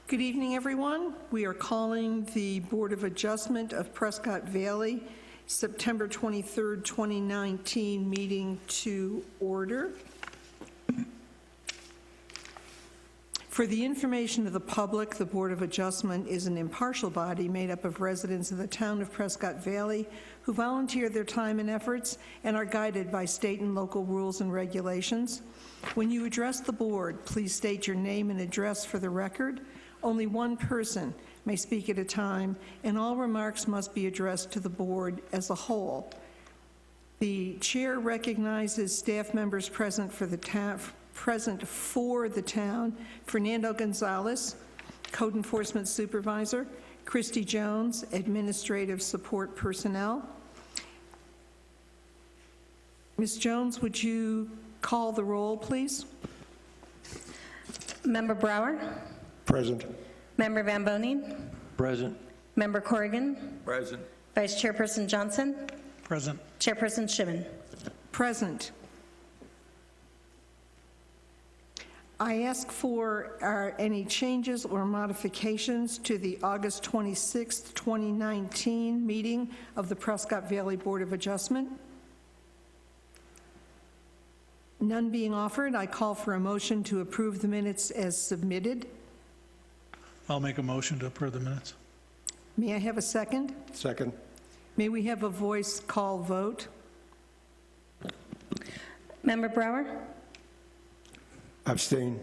Good evening, everyone. We are calling the Board of Adjustment of Prescott Valley September 23rd, 2019 meeting to order. For the information of the public, the Board of Adjustment is an impartial body made up of residents of the town of Prescott Valley who volunteer their time and efforts and are guided by state and local rules and regulations. When you address the board, please state your name and address for the record. Only one person may speak at a time, and all remarks must be addressed to the board as a whole. The chair recognizes staff members present for the town, Fernando Gonzalez, Code Enforcement Supervisor, Christy Jones, Administrative Support Personnel. Ms. Jones, would you call the roll, please? Member Brower? Present. Member Van Bonin? Present. Member Corrigan? Present. Vice Chairperson Johnson? Present. Chairperson Shimon? Present. I ask for any changes or modifications to the August 26th, 2019 meeting of the Prescott Valley Board of Adjustment. None being offered, I call for a motion to approve the minutes as submitted. I'll make a motion to approve the minutes. May I have a second? Second. May we have a voice call vote? Member Brower? Abstain.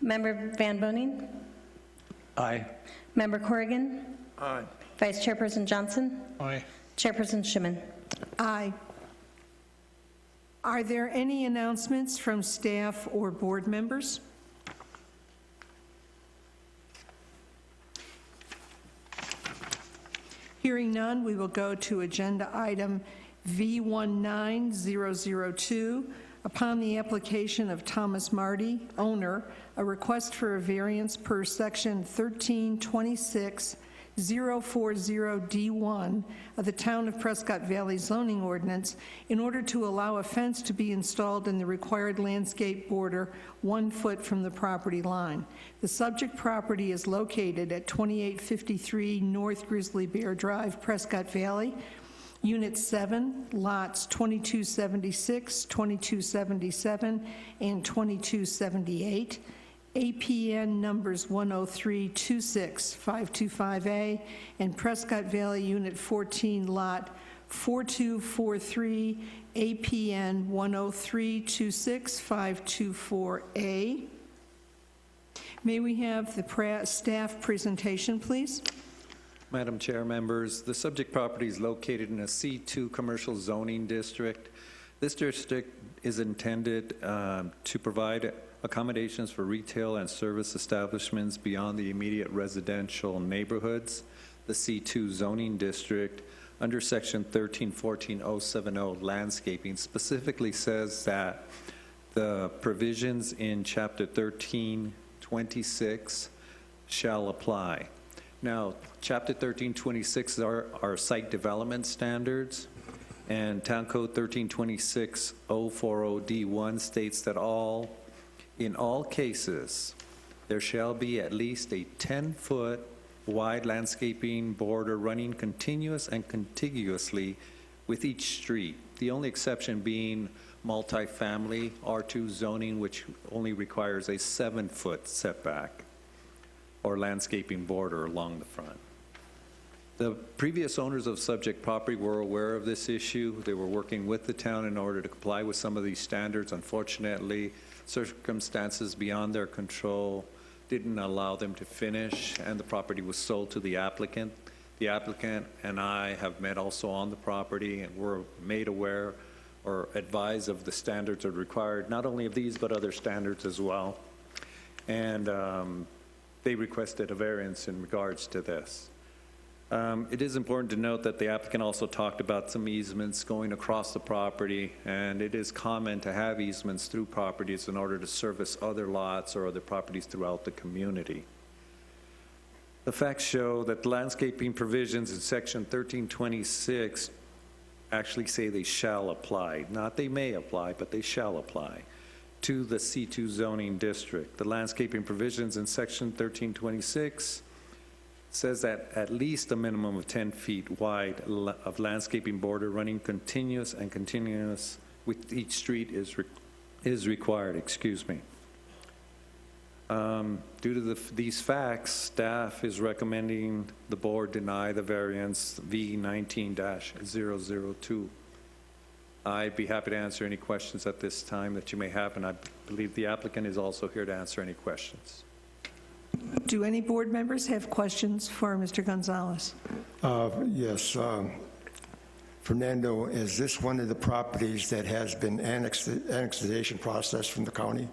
Member Van Bonin? Aye. Member Corrigan? Aye. Vice Chairperson Johnson? Aye. Chairperson Shimon? Aye. Are there any announcements from staff or board members? Hearing none, we will go to agenda item V19002. Upon the application of Thomas Marty, owner, a request for a variance per section 1326.040D1 of the Town of Prescott Valley zoning ordinance in order to allow a fence to be installed in the required landscape border 1 foot from the property line. The subject property is located at 2853 North Grizzly Bear Drive, Prescott Valley, Unit 7, lots 2276, 2277, and 2278. APN numbers 103-26525A and Prescott Valley Unit 14, lot 4243, APN 103-26524A. May we have the staff presentation, please? Madam Chair, members, the subject property is located in a C2 commercial zoning district. This district is intended to provide accommodations for retail and service establishments beyond the immediate residential neighborhoods. The C2 zoning district, under section 1314.070 landscaping, specifically says that the provisions in chapter 1326 shall apply. Now, Chapter 1326 are our site development standards, and Town Code 1326.040D1 states that in all cases, there shall be at least a 10-foot wide landscaping border running continuous and contiguously with each street. The only exception being multifamily R2 zoning, which only requires a 7-foot setback or landscaping border along the front. The previous owners of subject property were aware of this issue. They were working with the town in order to comply with some of these standards. Unfortunately, circumstances beyond their control didn't allow them to finish, and the property was sold to the applicant. The applicant and I have met also on the property and were made aware or advised of the standards that are required, not only of these, but other standards as well. And they requested a variance in regards to this. It is important to note that the applicant also talked about some easements going across the property, and it is common to have easements through properties in order to service other lots or other properties throughout the community. The facts show that the landscaping provisions in section 1326 actually say they shall apply. Not they may apply, but they shall apply. to the C2 zoning district. The landscaping provisions in section 1326 says that at least a minimum of 10 feet wide of landscaping border running continuous with each street is required, excuse me. Due to these facts, staff is recommending the board deny the variance V19-002. I'd be happy to answer any questions at this time that you may have, and I believe the applicant is also here to answer any questions. Do any board members have questions for Mr. Gonzalez? Yes. Fernando, is this one of the properties that has been annexation process from the county?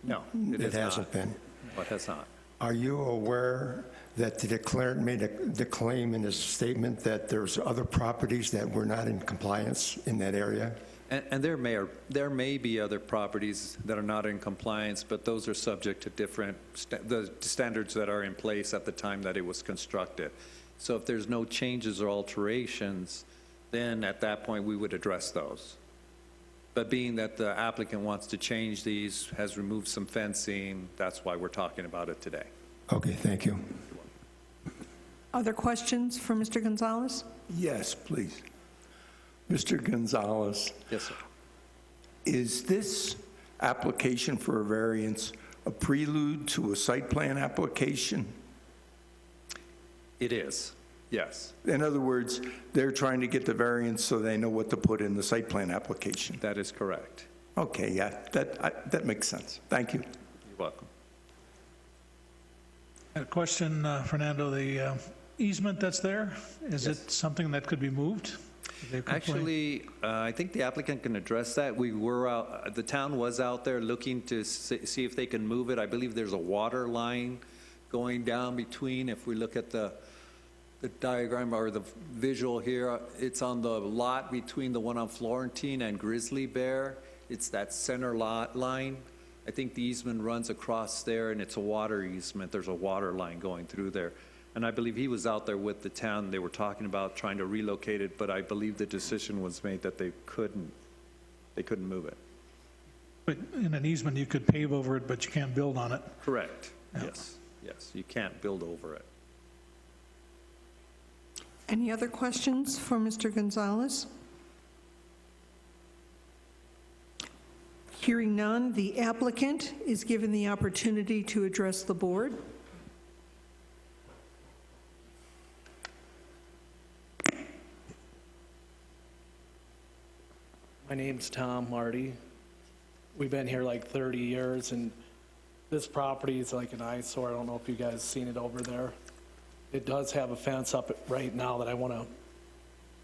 No, it It is not. hasn't been. No, it has not. Are you aware that the declarant made the claim in his statement that there's other properties that were not in compliance in that area? And there may be other properties that are not in compliance, but those are subject to different, the standards that are in place at the time that it was constructed. So if there's no changes or alterations, then at that point, we would address those. But being that the applicant wants to change these, has removed some fencing, that's why we're talking about it today. Okay, thank you. Other questions for Mr. Gonzalez? Yes, please. Mr. Gonzalez, Yes, sir. is this application for a variance a prelude to a site plan application? It is, yes. In other words, they're trying to get the variance so they know what to put in the site plan application. That is correct. Okay, yeah, that makes sense. Thank you. You're welcome. A question, Fernando, the easement that's there, is it something that could be moved? They've complained- Actually, I think the applicant can address that. We were out, the town was out there looking to see if they can move it. I believe there's a water line going down between, if we look at the diagram or the visual here, it's on the lot between the one on Florentine and Grizzly Bear. It's that center lot line. I think the easement runs across there, and it's a water easement. There's a water line going through there. And I believe he was out there with the town. They were talking about trying to relocate it, but I believe the decision was made that they couldn't move it. But in an easement, you could pave over it, but you can't build on it. Correct. Yeah. Yes, you can't build over it. Any other questions for Mr. Gonzalez? Hearing none, the applicant is given the opportunity to address the board. My name's Tom Marty. We've been here like 30 years, and this property is like an eyesore. I don't know if you guys seen it over there. It does have a fence up right now that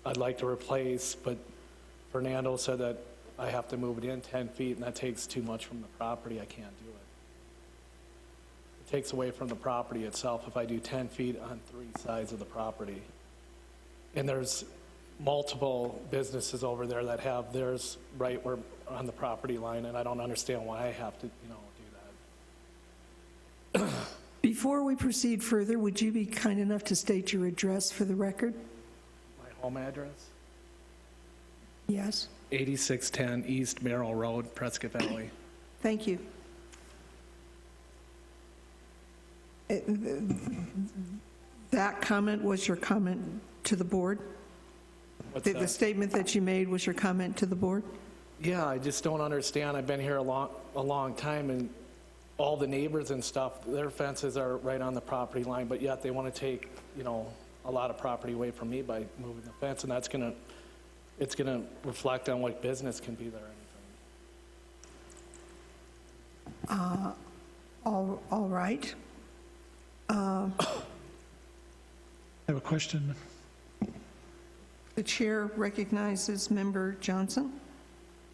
I'd like to replace, but Fernando said that I have to move it in 10 feet, and that takes too much from the property. I can't do it. It takes away from the property itself if I do 10 feet on 3 sides of the property. And there's multiple businesses over there that have theirs right where on the property line, and I don't understand why I have to, do that. Before we proceed further, would you be kind enough to state your address for the record? My home address, Yes, 8610 East Merrill Road, Prescott Valley. thank you. That comment was your comment to the board? What's The that? statement that you made was your comment to the board? Yeah, I just don't understand. I've been here a long time, and all the neighbors and stuff, their fences are right on the property line, but yet they want to take, a lot of property away from me by moving the fence, and it's gonna reflect on what business can be there or anything. All right. I have a question. The chair recognizes Member Johnson.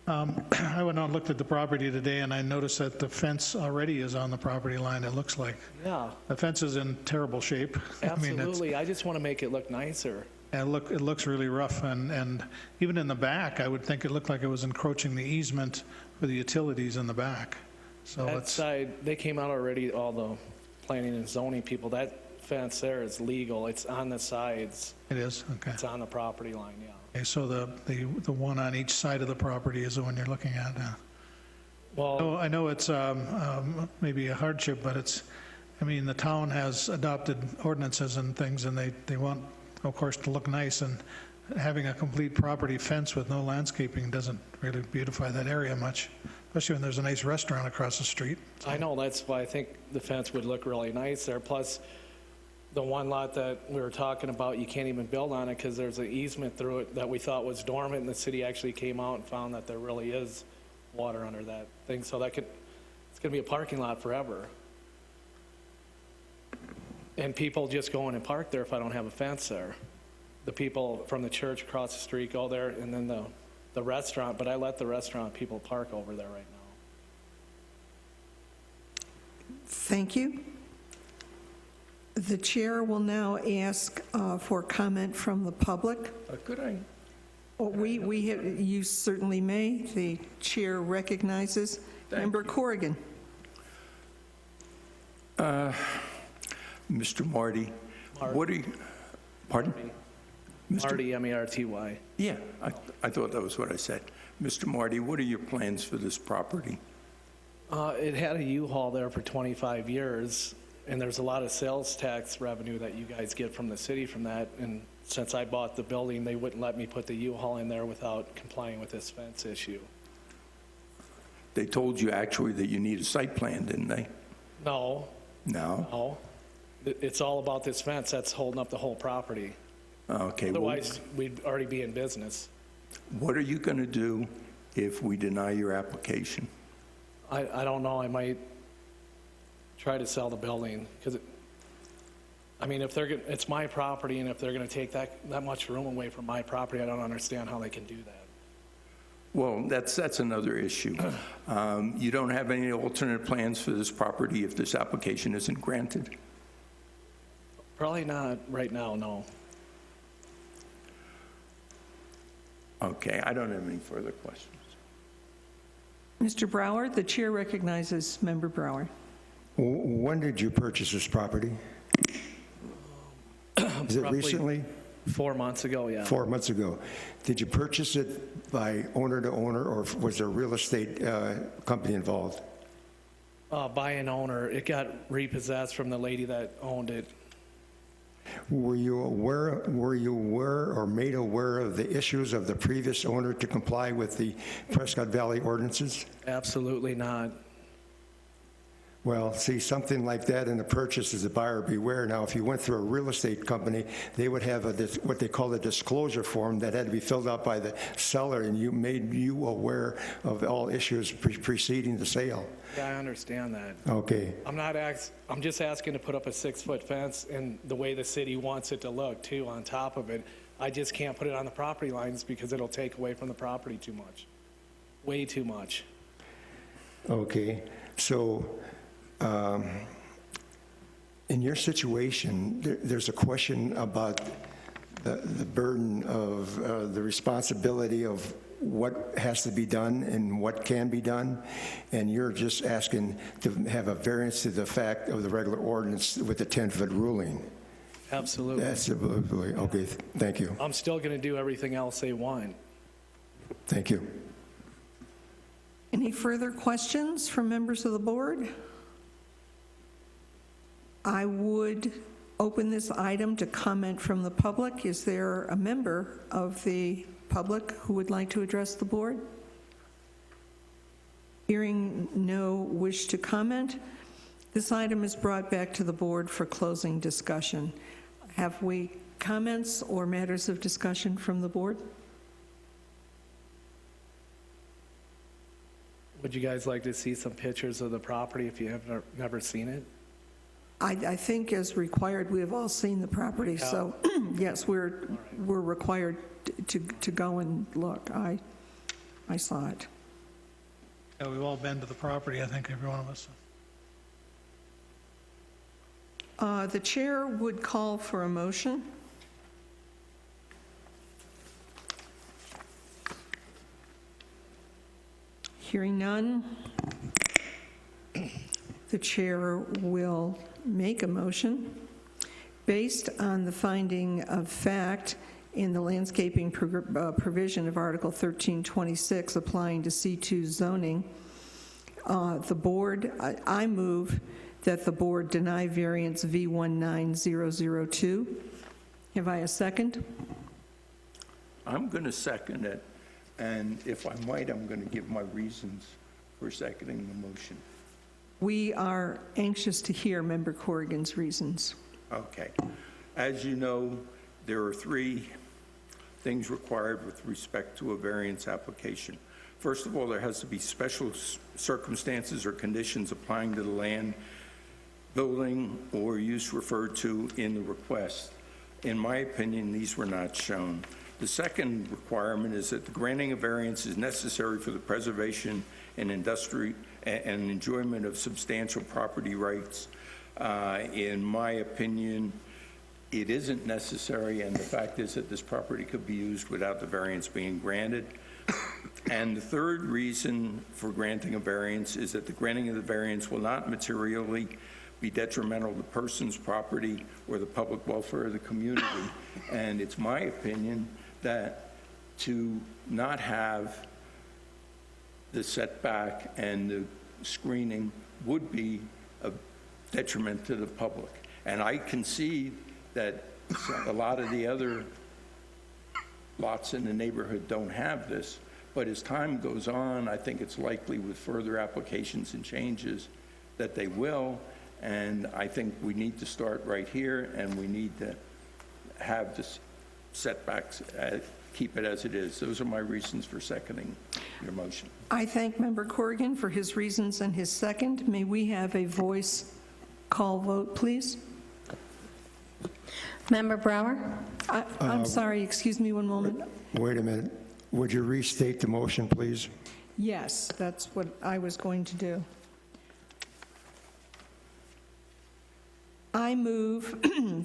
I went out and looked at the property today, and I noticed that the fence already is on the property line, it looks like. Yeah, The fence is in terrible shape. I mean, it's- absolutely. I just want to make it look nicer. it looks really rough, and even in the back, I would think it looked like it was encroaching the easement for the utilities in the back. So That it's, side, they came out already, all the planning and zoning people. That fence there is legal. It's on the sides. it is, okay. It's on the property line, yeah. Okay, so the one on each side of the property is the one you're looking at? Well, Oh, I know it's maybe a hardship, but it's, I mean, the town has adopted ordinances and things, and they want, of course, to look nice, and having a complete property fence with no landscaping doesn't really beautify that area much, especially when there's a nice restaurant across the street. I know, that's why I think the fence would look really nice there. Plus, the one lot that we were talking about, you can't even build on it because there's an easement through it that we thought was dormant, and the city actually came out and found that there really is water under that thing. So it's going to be a parking lot forever. And people just go in and park there if I don't have a fence there. The people from the church across the street go there, and then the restaurant, but I let the restaurant people park over there right now. Thank you. The chair will now ask for comment from the public. Could I? You certainly may. The chair recognizes Member Corrigan. Mr. Marty, what are you, pardon? Marty, M-A-R-T-Y. Yeah, I thought that was what I said. Mr. Marty, what are your plans for this property? It had a U-Haul there for 25 years, and there's a lot of sales tax revenue that you guys get from the city from that. And since I bought the building, they wouldn't let me put the U-Haul in there without complying with this fence issue. They told you actually that you need a site plan, didn't they? No, No? no. It's all about this fence that's holding up the whole property. Okay. well, Otherwise, we'd already be in business. What are you going to do if we deny your application? I don't know, I might try to sell the building, because it's my property, and if they're going to take that much room away from my property, I don't understand how they can do that. Well, that's another issue. You don't have any alternate plans for this property if this application isn't granted? Probably not right now, no. Okay, I don't have any further questions. Mr. Brower, the chair recognizes Member Brower. When did you purchase this property? Is it Roughly recently? 4 months ago, yeah. 4 months ago. Did you purchase it by owner to owner, or was there a real estate company involved? By an owner. It got repossessed from the lady that owned it. Were you aware or made aware of the issues of the previous owner to comply with the Prescott Valley ordinances? Absolutely not. Well, see, something like that in the purchase is a buyer beware. Now, if you went through a real estate company, they would have what they call a disclosure form that had to be filled out by the seller, and made you aware of all issues preceding the sale. Yeah, I understand that. Okay. I'm just asking to put up a 6-foot fence and the way the city wants it to look too on top of it. I just can't put it on the property lines because it'll take away from the property too much. Way too much. Okay. So, in your situation, there's a question about the burden of the responsibility of what has to be done and what can be done, and you're just asking to have a variance to the fact of the regular ordinance with the 10-foot ruling. Absolutely. That's okay. Thank you. I'm still going to do everything else they want. Thank you. Any further questions from members of the board? I would open this item to comment from the public. Is there a member of the public who would like to address the board? Hearing no wish to comment, this item is brought back to the board for closing discussion. Have we comments or matters of discussion from the board? Would you guys like to see some pictures of the property if you have never seen it? I think as required, we have all seen the property, so yes, we're required to go and look. I saw it. Yeah, we've all been to the property, I think, every one of us. The chair would call for a motion. Hearing none, the chair will make a motion based on the finding of fact in the landscaping provision of Article 1326 applying to C2 zoning, I move that the board deny variance V19002. Have I a second? I'm going to second it, and if I might, I'm going to give my reasons for seconding the motion. We are anxious to hear Member Corrigan's reasons. Okay. As you know, there are 3 things required with respect to a variance application. First of all, there has to be special circumstances or conditions applying to the land, building, or use referred to in the request. In my opinion, these were not shown. The second requirement is that the granting of variance is necessary for the preservation and enjoyment of substantial property rights. In my opinion, it isn't necessary, and the fact is that this property could be used without the variance being granted. And the third reason for granting a variance is that the granting of the variance will not materially be detrimental to the person's property or the public welfare of the community. And it's my opinion that to not have the setback and the screening would be a detriment to the public. And I concede that a lot of the other lots in the neighborhood don't have this, but as time goes on, I think it's likely with further applications and changes that they will, and I think we need to start right here, and we need to have this setbacks, keep it as it is. Those are my reasons for seconding your motion. I thank Member Corrigan for his reasons and his second. May we have a voice call vote, please? Member Brower? I'm sorry, excuse me one moment. Wait a minute. Would you restate the motion, please? Yes, that's what I was going to do. I move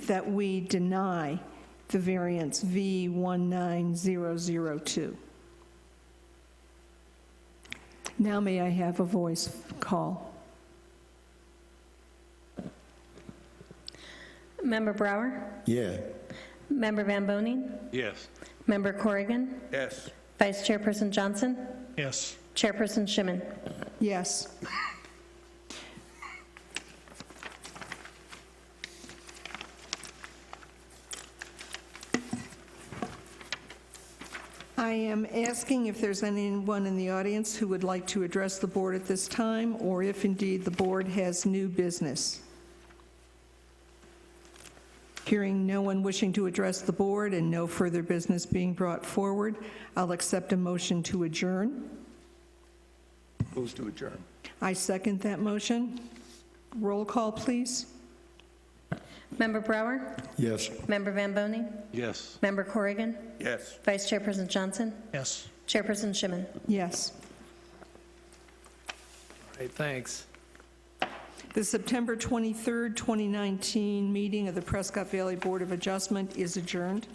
that we deny the variance V19002. Now may I have a voice call? Member Brower? Yeah. Member Van Boning? Yes. Member Corrigan? Yes. Vice Chairperson Johnson? Yes. Chairperson Schimmen? Yes. I am asking if there's anyone in the audience who would like to address the board at this time, or if indeed the board has new business. Hearing no one wishing to address the board and no further business being brought forward, I'll accept a motion to adjourn. Move to adjourn. I second that motion. Roll call, please. Member Brower? Yes. Member Van Boning? Yes. Member Corrigan? Yes. Vice Chairperson Johnson? Yes. Chairperson Schimmen? Yes. All right, thanks. The September 23rd, 2019 meeting of the Prescott Valley Board of Adjustment is adjourned.